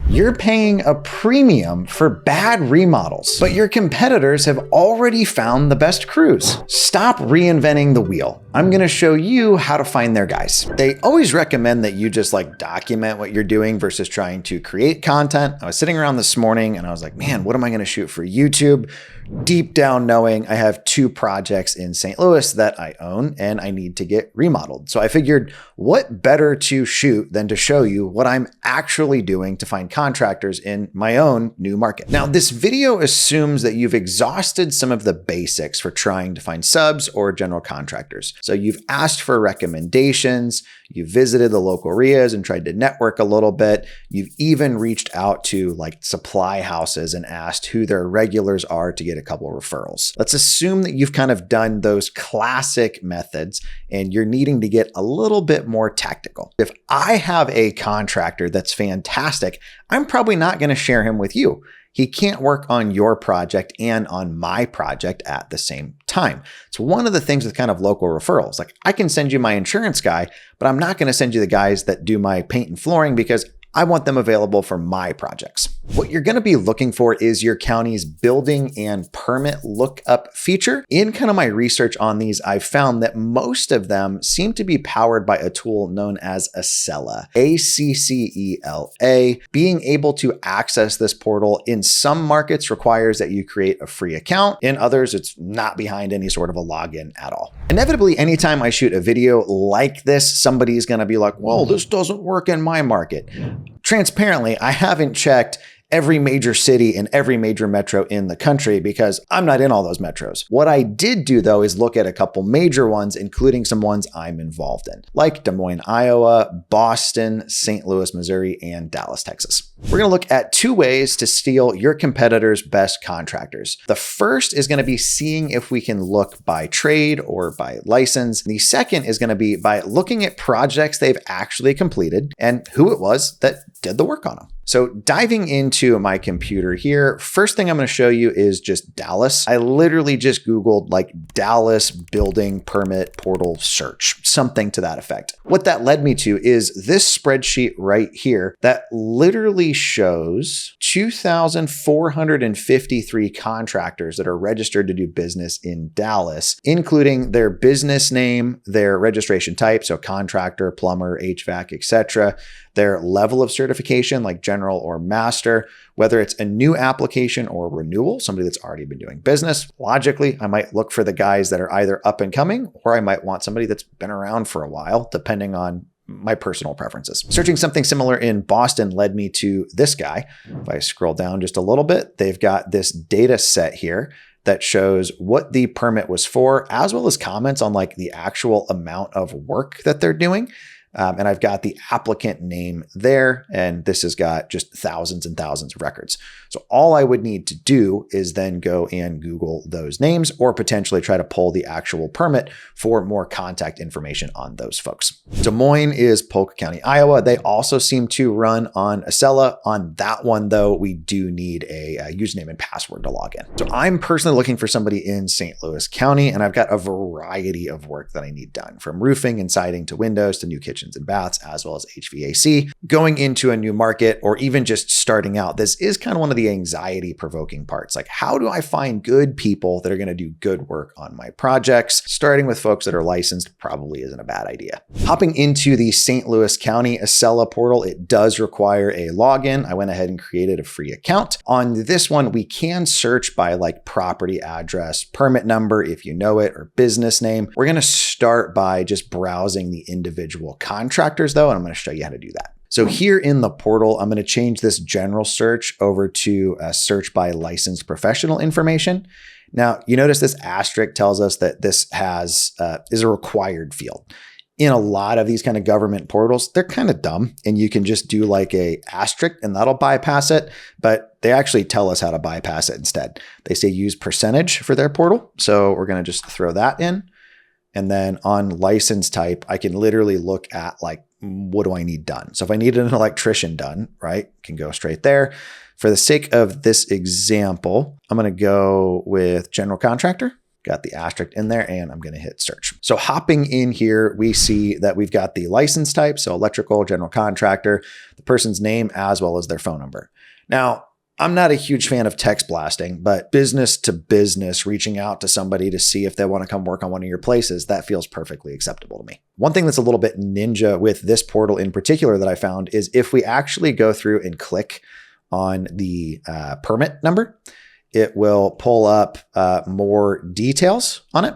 You're paying a premium for bad remodels, but your competitors have already found the best crews. Stop reinventing the wheel. I'm gonna show you how to find their guys. They always recommend that you just document what you're doing versus trying to create content. I was sitting around this morning and I was like, man, what am I gonna shoot for YouTube? Deep down knowing I have 2 projects in St. Louis that I own and I need to get remodeled. So I figured what better to shoot than to show you what I'm actually doing to find contractors in my own new market. Now, this video assumes that you've exhausted some of the basics for trying to find subs or general contractors. So you've asked for recommendations, you visited the local REIAs and tried to network a little bit. You've even reached out to supply houses and asked who their regulars are to get a couple of referrals. Let's assume that you've kind of done those classic methods and you're needing to get a little bit more tactical. If I have a contractor that's fantastic, I'm probably not going to share him with you. He can't work on your project and on my project at the same time. It's one of the things with kind of local referrals. I can send you my insurance guy, but I'm not going to send you the guys that do my paint and flooring because I want them available for my projects. What you're going to be looking for is your county's building and permit lookup feature. In kind of my research on these, I've found that most of them seem to be powered by a tool known as Accela, A-C-C-E-L-A. Being able to access this portal in some markets requires that you create a free account. In others, it's not behind any sort of a login at all. Inevitably, anytime I shoot a video like this, somebody's going to be like, well, this doesn't work in my market. Transparently, I haven't checked every major city and every major metro in the country because I'm not in all those metros. What I did do though is look at a couple major ones, including some ones I'm involved in, like Des Moines, Iowa, Boston, St. Louis, Missouri, and Dallas, Texas. We're going to look at 2 ways to steal your competitors' best contractors. The first is going to be seeing if we can look by trade or by license. The second is going to be by looking at projects they've actually completed and who it was that did the work on them. So diving into my computer here, first thing I'm going to show you is just Dallas. I literally just Googled Dallas building permit portal search, something to that effect. What that led me to is this spreadsheet right here that literally shows 2,453 contractors that are registered to do business in Dallas, including their business name, their registration type, so contractor, plumber, HVAC, etc., their level of certification like general or master, whether it's a new application or renewal, somebody that's already been doing business. Logically, I might look for the guys that are either up and coming, or I might want somebody that's been around for a while, depending on my personal preferences. Searching something similar in Boston led me to this guy. If I scroll down just a little bit, they've got this data set here that shows what the permit was for, as well as comments on the actual amount of work that they're doing. And I've got the applicant name there, and this has got just thousands and thousands of records. So all I would need to do is then go and Google those names or potentially try to pull the actual permit for more contact information on those folks. Des Moines is Polk County, Iowa. They also seem to run on Accela. On that one, though, we do need a username and password to log in. So I'm personally looking for somebody in St. Louis County, and I've got a variety of work that I need done, from roofing and siding to windows to new kitchens and baths, as well as HVAC. Going into a new market or even just starting out, this is kind of one of the anxiety provoking parts. How do I find good people that are going to do good work on my projects? Starting with folks that are licensed probably isn't a bad idea. Hopping into the St. Louis County Accela portal, it does require a login. I went ahead and created a free account. On this one, we can search by property address, permit number, if you know it, or business name. We're going to start by just browsing the individual contractors though, and I'm going to show you how to do that. So here in the portal, I'm going to change this general search over to a search by licensed professional information. Now, you notice this asterisk tells us that this is a required field. In a lot of these kind of government portals, they're kind of dumb, and you can just do a asterisk and that'll bypass it, but they actually tell us how to bypass it instead. They say use percentage for their portal. So we're going to just throw that in. And then on license type, I can literally look at what do I need done? So if I need an electrician done, right, can go straight there. For the sake of this example, I'm going to go with general contractor. got the asterisk in there, and I'm going to hit search. So hopping in here, we see that we've got the license type, so electrical, general contractor, the person's name, as well as their phone number. Now, I'm not a huge fan of text blasting, but business to business, reaching out to somebody to see if they want to come work on one of your places, that feels perfectly acceptable to me. One thing that's a little bit ninja with this portal in particular that I found is if we actually go through and click on the permit number, it will pull up more details on it.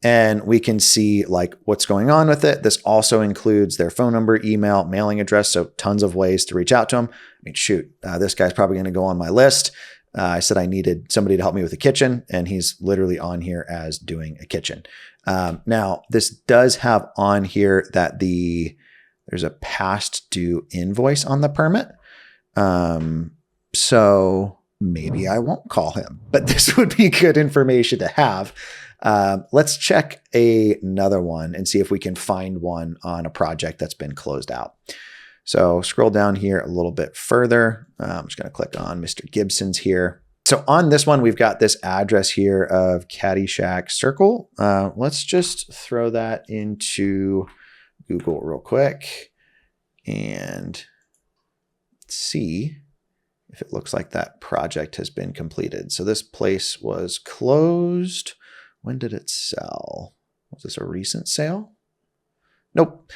And we can see like what's going on with it. This also includes their phone number, email, mailing address. So tons of ways to reach out to them. I mean, shoot, this guy's probably going to go on my list. I said I needed somebody to help me with a kitchen, and he's literally on here as doing a kitchen. Now, this does have on here that there's a past due invoice on the permit. So maybe I won't call him, but this would be good information to have. Let's check another one and see if we can find one on a project that's been closed out. So scroll down here a little bit further. I'm just going to click on Mr. Gibson's here. So on this one, we've got this address here of Caddyshack Circle. Let's just throw that into Google real quick and see if it looks like that project has been completed. So this place was closed. When did it sell? Was this a recent sale? Nope.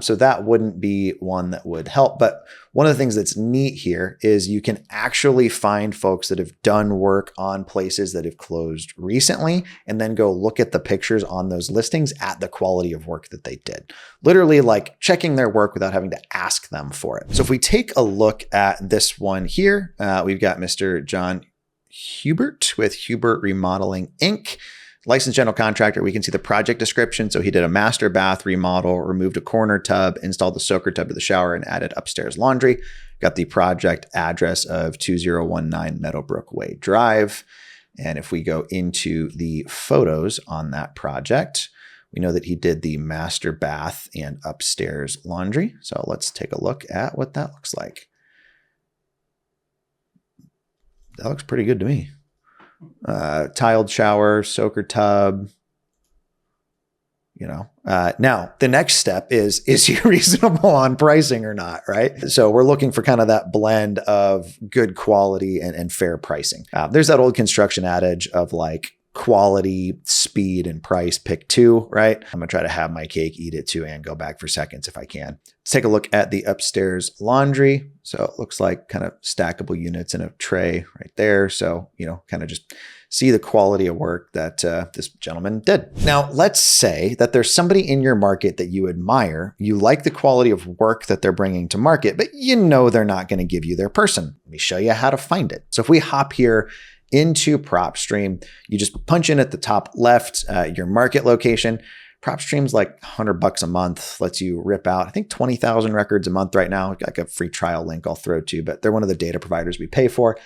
So that wouldn't be one that would help. But one of the things that's neat here is you can actually find folks that have done work on places that have closed recently, and then go look at the pictures on those listings at the quality of work that they did. Literally like checking their work without having to ask them for it. So if we take a look at this one here, we've got Mr. John Hubert with Hubert Remodeling, Inc. Licensed general contractor. We can see the project description. So he did a master bath remodel, removed a corner tub, installed the soaker tub to the shower, and added upstairs laundry. Got the project address of 2019 Meadowbrook Way Drive. And if we go into the photos on that project, we know that he did the master bath and upstairs laundry. So let's take a look at what that looks like. That looks pretty good to me. Tiled shower, soaker tub, now the next step is he reasonable on pricing or not, right? So we're looking for kind of that blend of good quality and fair pricing. There's that old construction adage of like quality, speed, and price, pick two, right? I'm gonna try to have my cake, eat it too, and go back for seconds if I can. Let's take a look at the upstairs laundry. So it looks like kind of stackable units in a tray right there. So, kind of just see the quality of work that this gentleman did. Now, let's say that there's somebody in your market that you admire, you like the quality of work that they're bringing to market, but they're not going to give you their person. Let me show you how to find it. So if we hop here into Propstream, you just punch in at the top left your market location. Propstream's like $100 a month, lets you rip out, I think 20,000 records a month right now. I've got like a free trial link I'll throw to you, but they're one of the data providers we pay for.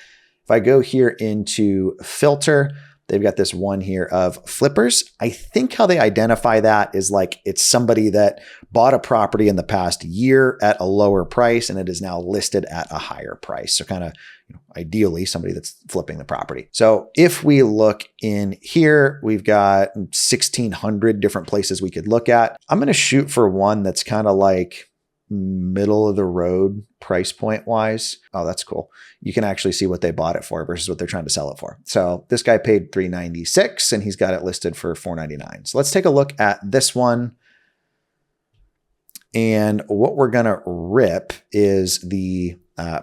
If I go here into filter, they've got this one here of flippers. I think how they identify that is like it's somebody that bought a property in the past year at a lower price and it is now listed at a higher price. So kind of ideally somebody that's flipping the property. So if we look in here, we've got 1,600 different places we could look at. I'm going to shoot for one that's kind of like middle of the road price point wise. Oh, that's cool. You can actually see what they bought it for versus what they're trying to sell it for. So this guy paid $396 and he's got it listed for $499. So let's take a look at this one. And what we're going to rip is the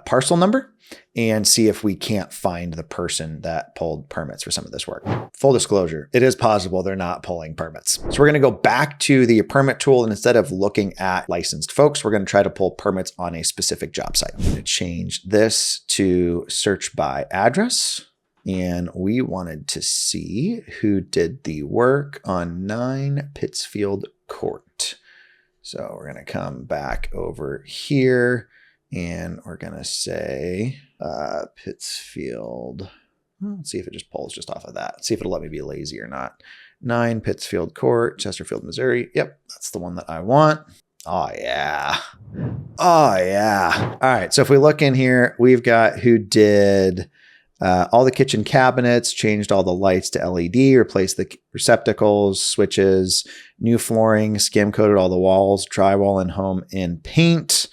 parcel number and see if we can't find the person that pulled permits for some of this work. Full disclosure, it is possible they're not pulling permits. So we're going to go back to the permit tool, and instead of looking at licensed folks, we're going to try to pull permits on a specific job site. I'm going to change this to search by address. And we wanted to see who did the work on 9 Pittsfield Court. So we're going to come back over here and we're going to say Pittsfield. Let's see if it just pulls just off of that. Let's see if it'll let me be lazy or not. 9 Pittsfield Court, Chesterfield, Missouri. Yep, that's the one that I want. Oh, yeah. Oh, yeah. All right. So if we look in here, we've got who did All the kitchen cabinets, changed all the lights to LED, replaced the receptacles, switches, new flooring, skim coated all the walls, drywall and home in paint.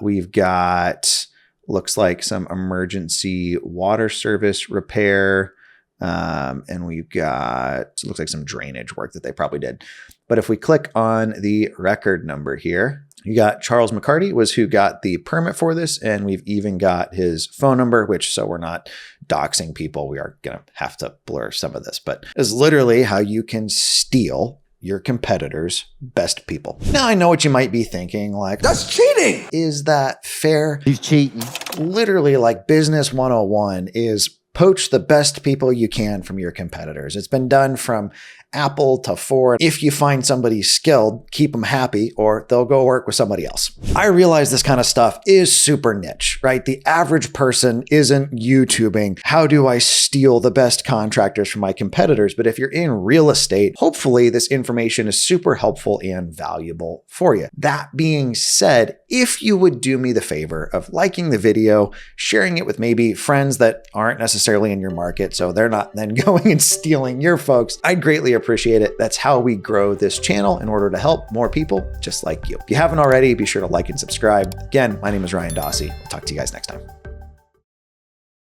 We've got, looks like some emergency water service repair. And we've got, looks like some drainage work that they probably did. But if we click on the record number here, you got Charles McCarty was who got the permit for this. And we've even got his phone number, which, so we're not doxing people. We are going to have to blur some of this, but is literally how you can steal your competitors' best people. Now I know what you might be thinking, like, that's cheating. Is that fair? He's cheating. Literally, like, business 101 is poach the best people you can from your competitors. It's been done from Apple to Ford. If you find somebody skilled, keep them happy or they'll go work with somebody else. I realize this kind of stuff is super niche, right? The average person isn't YouTubing, how do I steal the best contractors from my competitors? But if you're in real estate, hopefully this information is super helpful and valuable for you. That being said, if you would do me the favor of liking the video, sharing it with maybe friends that aren't necessarily in your market, so they're not then going and stealing your folks, I'd greatly appreciate it. That's how we grow this channel in order to help more people just like you. If you haven't already, be sure to like and subscribe. Again, my name is Ryan Dossey. I'll talk to you guys next time.